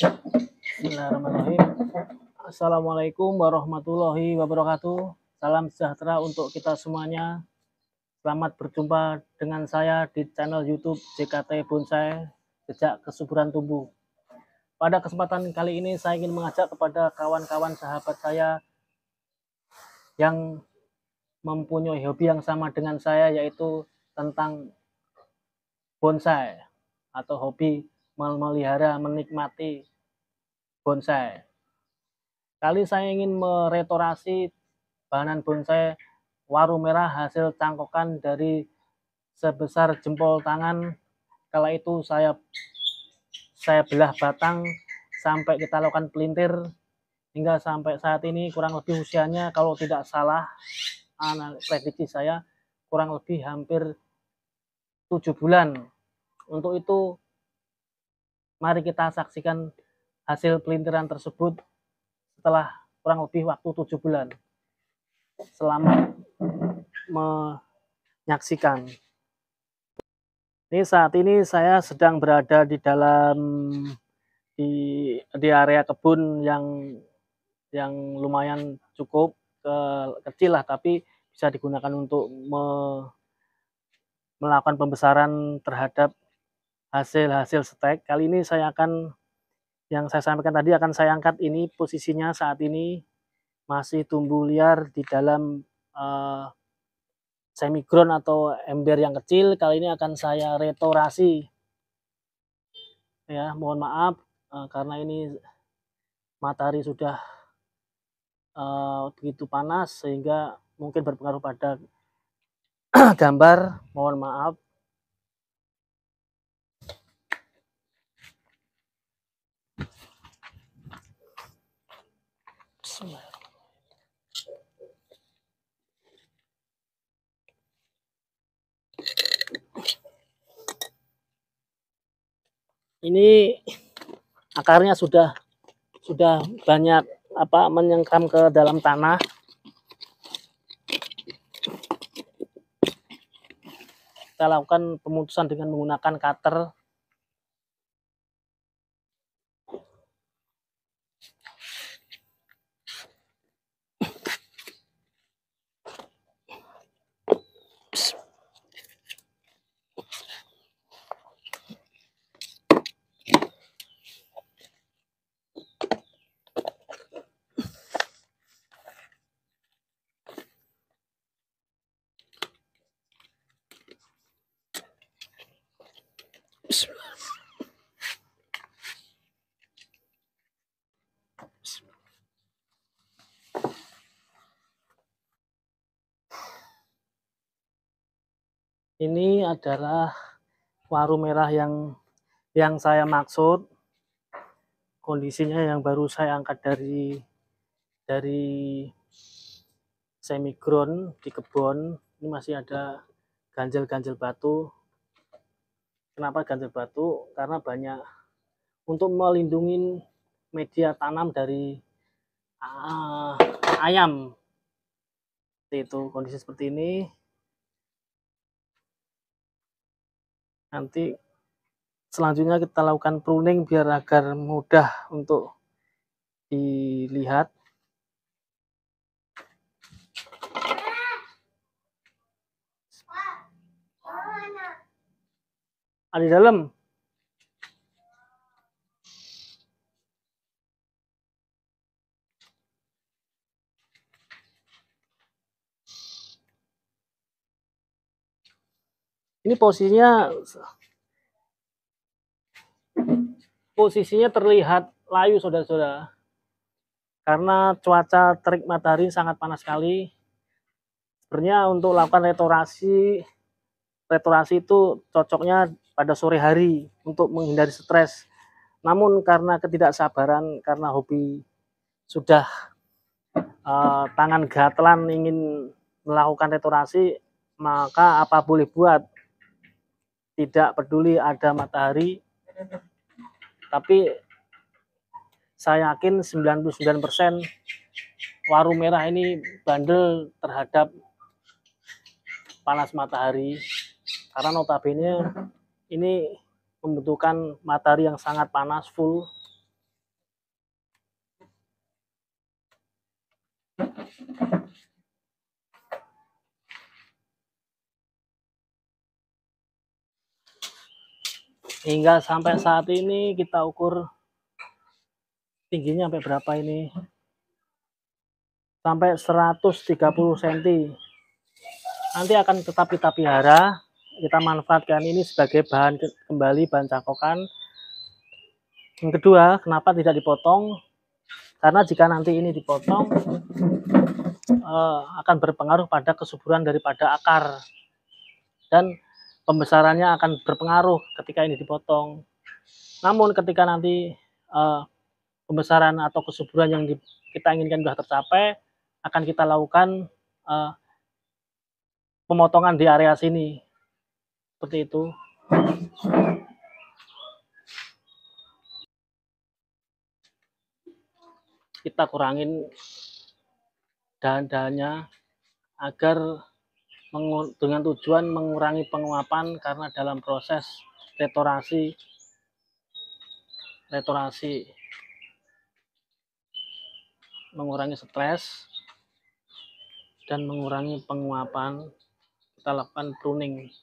Bismillahirrahmanirrahim. Assalamualaikum warahmatullahi wabarakatuh. Salam sejahtera untuk kita semuanya. Selamat berjumpa dengan saya di channel YouTube JKT Bonsai, Jejak Kesuburan Tumbuh. Pada kesempatan kali ini saya ingin mengajak kepada kawan-kawan sahabat saya yang mempunyai hobi yang sama dengan saya, yaitu tentang bonsai atau hobi memelihara, menikmati bonsai. Kali saya ingin merestorasi bahan bonsai waru merah hasil cangkokan dari sebesar jempol tangan. Kala itu saya belah batang sampai kita lakukan pelintir hingga sampai saat ini kurang lebih usianya, kalau tidak salah prediksi saya, kurang lebih hampir 7 bulan. Untuk itu mari kita saksikan hasil pelintiran tersebut setelah kurang lebih waktu 7 bulan. Selamat menyaksikan. Ini saat ini saya sedang berada di dalam di area kebun yang lumayan cukup kecil lah, tapi bisa digunakan untuk melakukan pembesaran terhadap hasil stek. Kali ini saya akan, yang saya sampaikan tadi, akan saya angkat. Ini posisinya saat ini masih tumbuh liar di dalam semi ground atau ember yang kecil. Kali ini akan saya restorasi. Ya, mohon maaf karena ini matahari sudah begitu panas sehingga mungkin berpengaruh pada gambar. Mohon maaf. Ini akarnya sudah banyak menyengkram ke dalam tanah. Kita lakukan pemutusan dengan menggunakan cutter. Ini adalah waru merah yang saya maksud. Kondisinya yang baru saya angkat dari semi ground di kebun. Ini masih ada ganjel-ganjel batu. Kenapa ganjel batu? Karena banyak, untuk melindungi media tanam dari ayam. Itu kondisi seperti ini. Nanti selanjutnya kita lakukan pruning biar agar mudah untuk dilihat. Ada di dalam. Ini posisinya terlihat layu, saudara-saudara, karena cuaca terik matahari sangat panas sekali. Sebenarnya untuk lakukan restorasi itu cocoknya pada sore hari untuk menghindari stres. Namun karena ketidaksabaran, karena hobi sudah tangan gatelan ingin melakukan restorasi, maka apa boleh buat, tidak peduli ada matahari. Tapi saya yakin 99% waru merah ini bandel terhadap panas matahari, karena notabene ini membutuhkan matahari yang sangat panas, full. hingga sampai saat ini kita ukur tingginya sampai berapa ini, sampai 130 cm. Nanti akan tetap kita pelihara, kita manfaatkan ini sebagai bahan kembali, bahan cangkokan. Yang kedua, kenapa tidak dipotong? Karena jika nanti ini dipotong akan berpengaruh pada kesuburan daripada akar dan pembesarannya akan berpengaruh ketika ini dipotong. Namun ketika nanti pembesaran atau kesuburan yang kita inginkan sudah tercapai, akan kita lakukan pemotongan di area sini, seperti itu. Kita kurangin dahan-dahannya agar dengan tujuan mengurangi penguapan, karena dalam proses restorasi mengurangi stres dan mengurangi penguapan, kita lakukan pruning.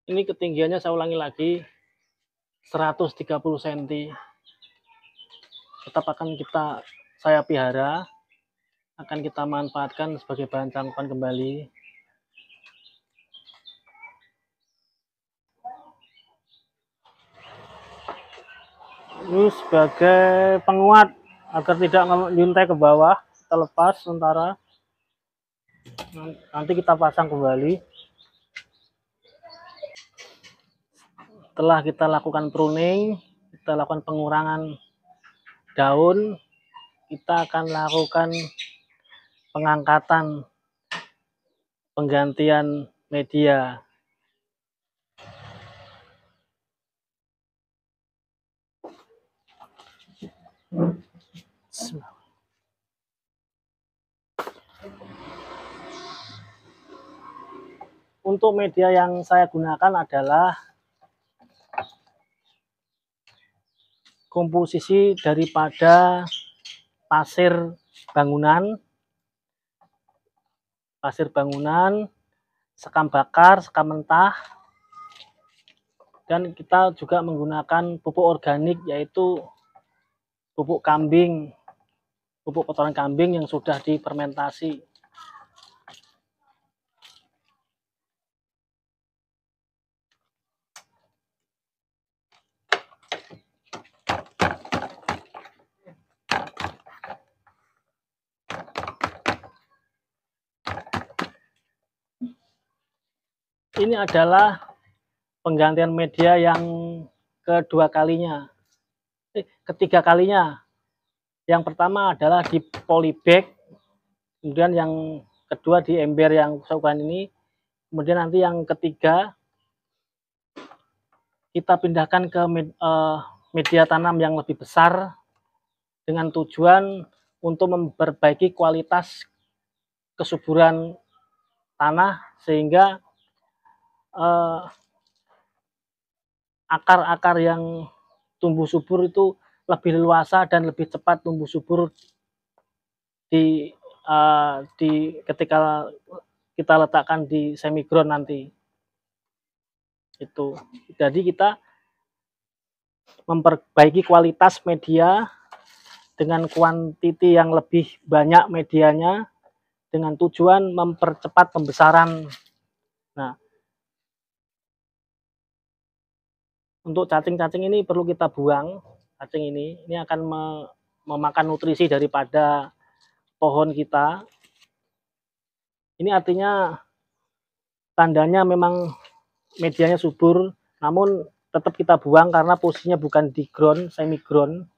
Ini ketinggiannya saya ulangi lagi 130 cm. Tetap akan saya pelihara, akan kita manfaatkan sebagai bahan cangkokan kembali. Ini sebagai penguat agar tidak menyuntai ke bawah, kita lepas sementara, nanti kita pasang kembali. Setelah kita lakukan pruning, kita lakukan pengurangan daun, kita akan lakukan pengangkatan, penggantian media. Untuk media yang saya gunakan adalah komposisi daripada pasir bangunan, sekam bakar, sekam mentah, dan kita juga menggunakan pupuk organik, yaitu pupuk kambing, pupuk kotoran kambing yang sudah difermentasi. Ini adalah penggantian media yang ketiga kalinya. Yang pertama adalah di polybag, kemudian yang kedua di ember yang saya lakukan ini, kemudian nanti yang ketiga kita pindahkan ke media tanam yang lebih besar dengan tujuan untuk memperbaiki kualitas kesuburan tanah, sehingga akar-akar yang tumbuh subur itu lebih leluasa dan lebih cepat tumbuh subur ketika kita letakkan di semi ground nanti. Itu. Jadi kita memperbaiki kualitas media dengan kuantiti yang lebih banyak medianya, dengan tujuan mempercepat pembesaran. Nah, untuk cacing-cacing ini perlu kita buang. Cacing ini akan memakan nutrisi daripada pohon kita. Ini artinya tandanya memang medianya subur, namun tetap kita buang karena posisinya bukan di ground, semi ground.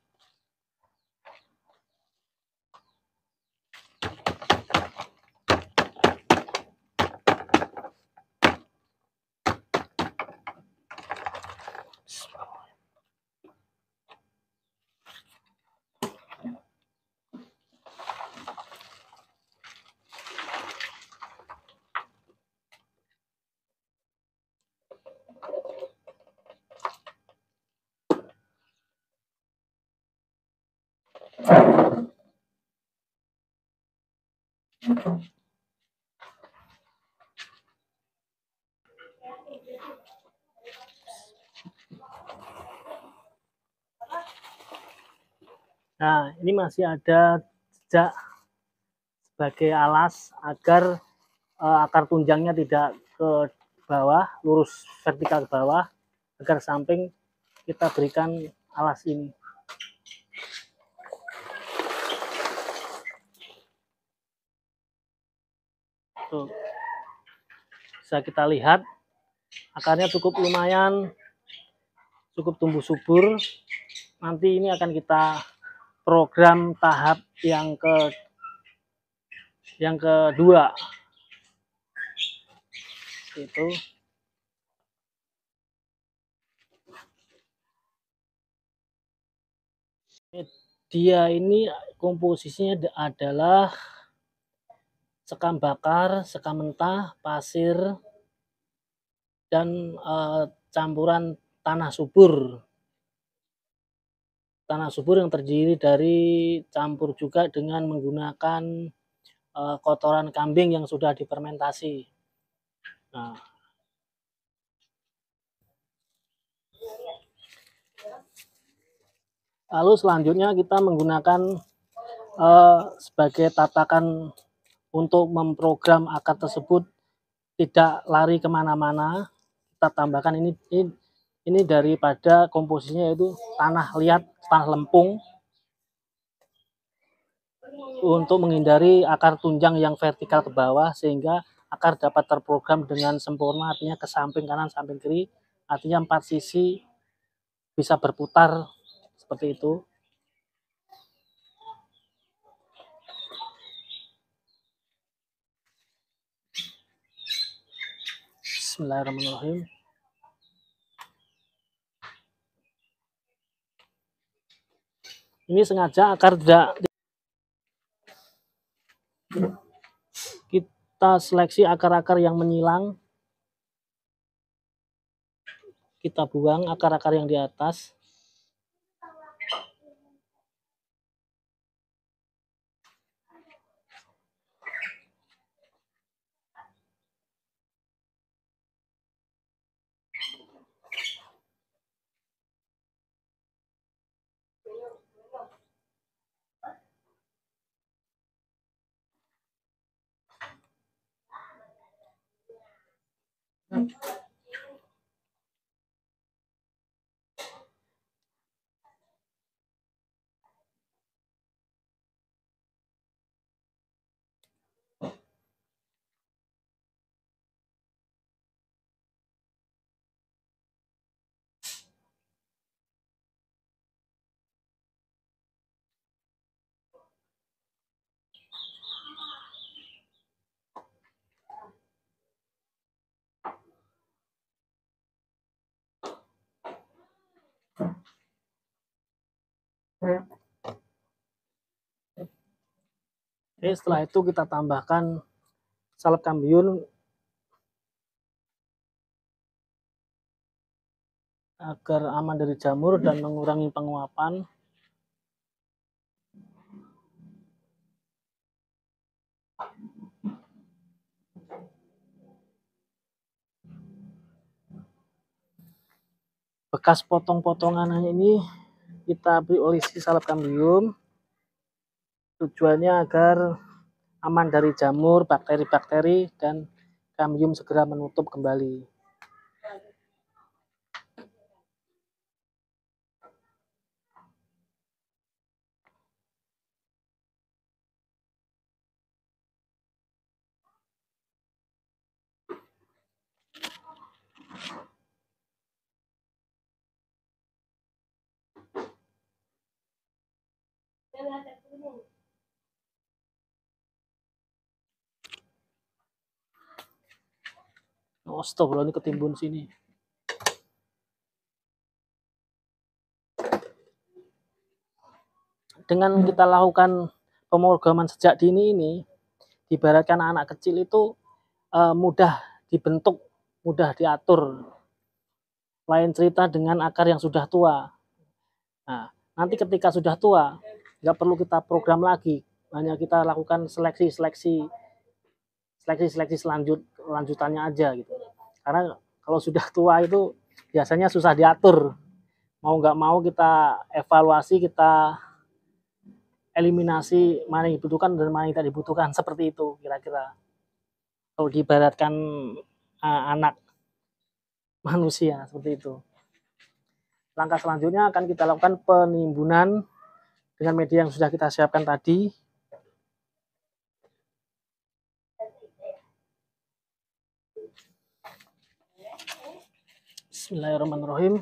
Nah, ini masih ada jejak sebagai alas agar akar tunjangnya tidak ke bawah, lurus vertikal ke bawah, agar samping kita berikan alas ini. Tuh, bisa kita lihat akarnya cukup lumayan, cukup tumbuh subur. Nanti ini akan kita program tahap yang kedua. Itu dia ini komposisinya adalah sekam bakar, sekam mentah, pasir, dan campuran tanah subur. Tanah subur yang terdiri dari campur juga dengan menggunakan kotoran kambing yang sudah difermentasi. Nah, lalu selanjutnya kita menggunakan sebagai tatakan untuk memprogram akar tersebut tidak lari kemana-mana. Kita tambahkan ini daripada komposisinya yaitu tanah liat, tanah lempung, untuk menghindari akar tunjang yang vertikal ke bawah, sehingga akar dapat terprogram dengan sempurna, artinya ke samping kanan, samping kiri, artinya 4 sisi bisa berputar seperti itu. Bismillahirrahmanirrahim. Ini sengaja akar tidak kita seleksi akar-akar yang menyilang, kita buang akar-akar yang di atas. Oke, setelah itu kita tambahkan salep kambiun agar aman dari jamur dan mengurangi penguapan. Bekas potong-potongan ini kita beri olesi salep kambium, tujuannya agar aman dari jamur, bakteri-bakteri, dan kambium segera menutup kembali. Astagfirullah, ini ketimbun sini. Dengan kita lakukan pemrograman sejak dini ini, diibaratkan anak kecil itu mudah dibentuk, mudah diatur. Lain cerita dengan akar yang sudah tua. Nah, nanti ketika sudah tua, nggak perlu kita program lagi. hanya kita lakukan seleksi lanjutannya aja gitu. Karena kalau sudah tua itu biasanya susah diatur, mau nggak mau kita evaluasi, kita eliminasi mana yang dibutuhkan dan mana yang tidak dibutuhkan, seperti itu kira-kira kalau diibaratkan anak manusia, seperti itu. Langkah selanjutnya akan kita lakukan penimbunan dengan media yang sudah kita siapkan tadi. Bismillahirrahmanirrahim.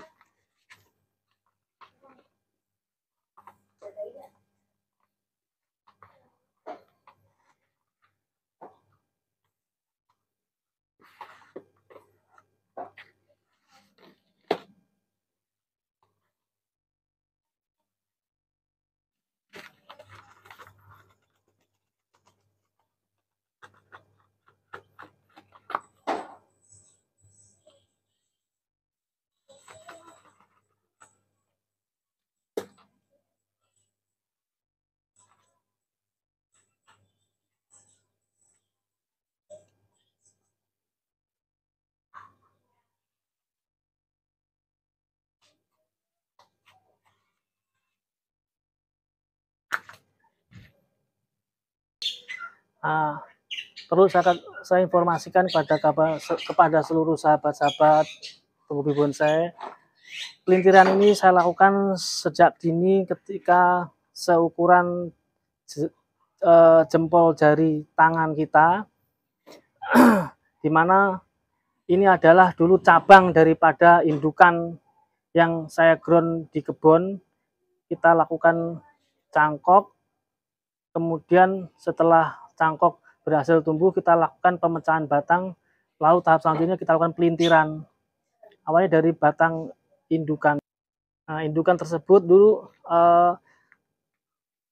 Perlu saya informasikan kepada seluruh sahabat-sahabat penghobi bonsai, pelintiran ini saya lakukan sejak dini ketika seukuran jempol jari tangan kita, di mana ini adalah dulu cabang daripada indukan yang saya ground di kebun. Kita lakukan cangkok, kemudian setelah cangkok berhasil tumbuh, kita lakukan pemecahan batang, lalu tahap selanjutnya kita lakukan pelintiran. Awalnya dari batang indukan. Nah, indukan tersebut dulu,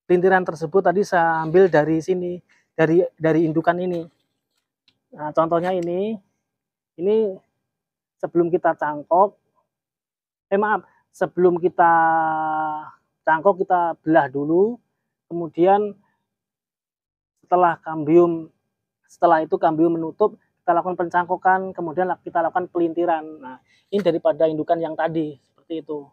pelintiran tersebut tadi saya ambil dari sini, dari indukan ini. Nah, contohnya ini sebelum kita cangkok, sebelum kita cangkok kita belah dulu, kemudian setelah itu kambium menutup, kita lakukan pencangkokan, kemudian kita lakukan pelintiran. Nah, ini daripada indukan yang tadi, seperti itu.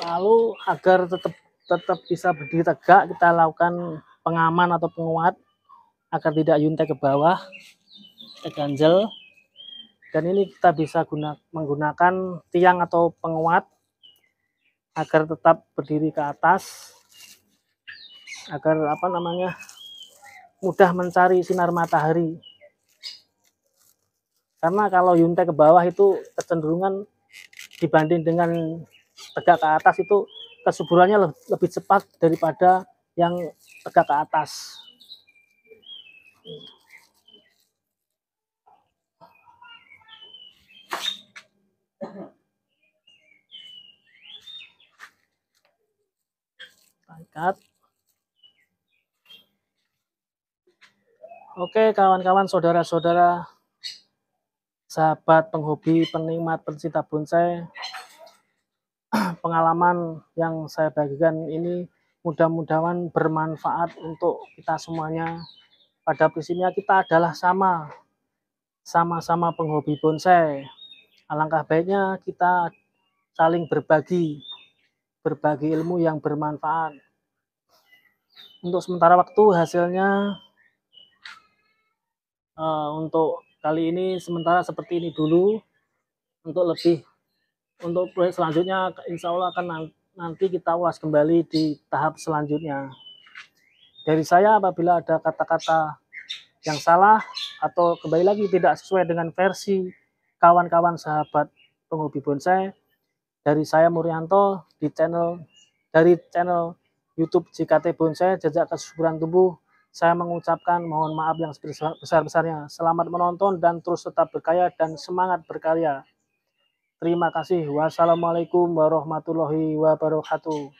Lalu agar tetap bisa berdiri tegak, kita lakukan pengaman atau penguat agar tidak yuntek ke bawah, ke ganjel. Dan ini kita bisa menggunakan tiang atau penguat agar tetap berdiri ke atas, agar mudah mencari sinar matahari. Karena kalau yuntek ke bawah itu kecenderungan dibanding dengan tegak ke atas itu kesuburannya lebih cepat daripada yang tegak ke atas. Ikat. Oke, kawan-kawan, saudara-saudara, sahabat penghobi, penikmat, pencinta bonsai, pengalaman yang saya bagikan ini mudah-mudahan bermanfaat untuk kita semuanya. Pada prinsipnya kita adalah sama-sama penghobi bonsai. Alangkah baiknya kita saling berbagi ilmu yang bermanfaat. Untuk sementara waktu hasilnya untuk kali ini sementara seperti ini dulu. Untuk proyek selanjutnya insya Allah akan nanti kita ulas kembali di tahap selanjutnya. Dari saya, apabila ada kata-kata yang salah atau kembali lagi tidak sesuai dengan versi kawan-kawan sahabat penghobi bonsai, dari saya Murianto dari channel YouTube JKT Bonsai, Jejak Kesuburan Tumbuh, saya mengucapkan mohon maaf yang sebesar-besarnya. Selamat menonton dan terus tetap berkarya dan semangat berkarya. Terima kasih. Wassalamualaikum warahmatullahi wabarakatuh.